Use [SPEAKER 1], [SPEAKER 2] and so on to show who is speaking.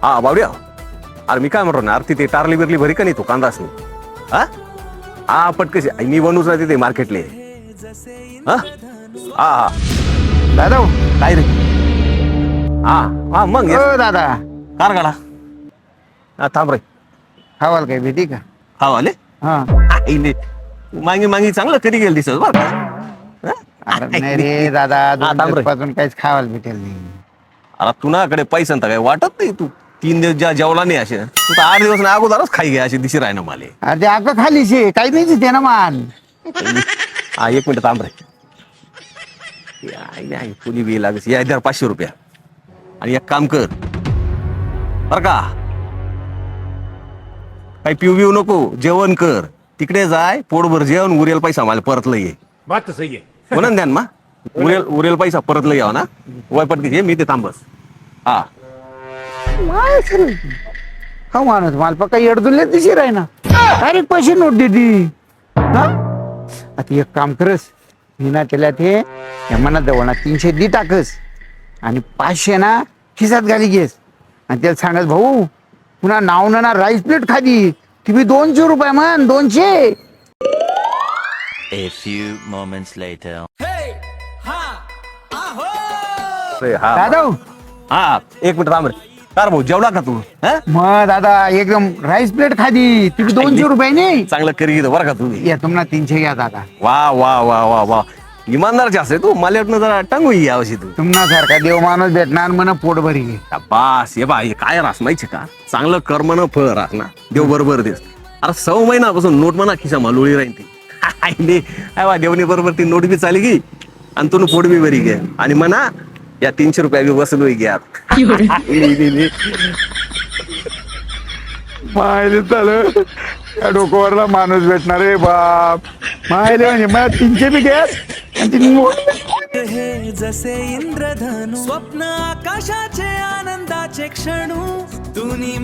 [SPEAKER 1] हा बावड्या, अरे मी काय म्हणतो ना, अरे तिथे टारली बिरली भरी का नाही तू कांदाच नाही? हा हा पटकशी मी बनूच ना तिथे मार्केटले. हा हा हा
[SPEAKER 2] दादा हो.
[SPEAKER 1] काय रे? हा हा मग ये.
[SPEAKER 2] ओ दादा,
[SPEAKER 1] कार गाडा हा थांब रे.
[SPEAKER 2] हवाल काय भेटी का?
[SPEAKER 1] हा आले
[SPEAKER 2] हा.
[SPEAKER 1] मागे मागे चांगलं कधी गेलं दिसत बरं का? हा?
[SPEAKER 2] अरे नाही रे दादा,
[SPEAKER 1] हा, थांब रे.
[SPEAKER 2] पासून काहीच खावायला भेटेल नाही.
[SPEAKER 1] अरे तुझ्याकडे पैसा काय वाटत नाही, तू 3 दिवस ज्या जेवला नाही असे, तू तर 8 दिवस ना अगोदरच खाई घ्या अशी दिशी राही ना मला.
[SPEAKER 2] अरे ते अगं खाली शे काही नाही ते ना माल.
[SPEAKER 1] हा 1 मिनिट थांब रे. नाही कुणी बी लागेल या द्या 500 रुपया. आणि एक काम कर बर का, काही पिऊ बिऊ नको, जेवण कर. तिकडे जाय, पोटभर जेवण, उरेल पैसा मला परत लय ये.
[SPEAKER 3] बात तो सही है.
[SPEAKER 1] म्हणून द्या ना, उरेल पैसा परत लय यावं ना. वायपट घे मी ते थांबस. हा
[SPEAKER 2] हा माणूस माल पक्का येडदुल्ले दिशी राही ना. अरे पैसे नोट देती. हा आता एक काम करस, मी ना त्याला ते मना जवळ ना 300 दी टाकस आणि 500 ना खिसात घाली घेस आणि त्याला सांगत भाऊ पुन्हा नाव ना राईस प्लेट खाली तुम्ही 200 रुपये म्हण 200.
[SPEAKER 4] A few moments later.
[SPEAKER 1] हा
[SPEAKER 2] दादा हो.
[SPEAKER 1] हा 1 मिनिट थांब रे. कार भाऊ जेवला का तू? हा
[SPEAKER 2] मग दादा एकदम राईस प्लेट खाली तुम्ही 200 रुपये नाही.
[SPEAKER 1] चांगलं करी घेतो बरं का तुम्ही.
[SPEAKER 2] या तुम्हाला 300 घ्या दादा.
[SPEAKER 1] वा वा वा वा वा, इमानदारचे असे तू. मला वाटणं जरा टांगू यावशी तू.
[SPEAKER 2] तुम्हाला सारखा देव माणूस भेटणार म्हणा पोट भरी घे.
[SPEAKER 1] बास ये बा, हे काय रास माहिती का, चांगलं कर्म न फळ रास ना, देव बरोबर देस. अरे 6 महिन्यापासून नोट म्हणा खिसा मालुळी राहील ती. वा देवनी बरोबर ती नोट बी चाली गी आणि तू पोट बी बरी घे आणि म्हणा या 300 रुपया बी वसूल होई घ्या.
[SPEAKER 2] माहिले चाल या डोकोवरला माणूस भेटणार रे बाप. माहिले म्हणजे मला 300 बी घ्या आणि ती नोट.
[SPEAKER 5] हे जसे इंद्रधनु स्वप्न आकाशाचे आनंदाचे क्षणू तुनी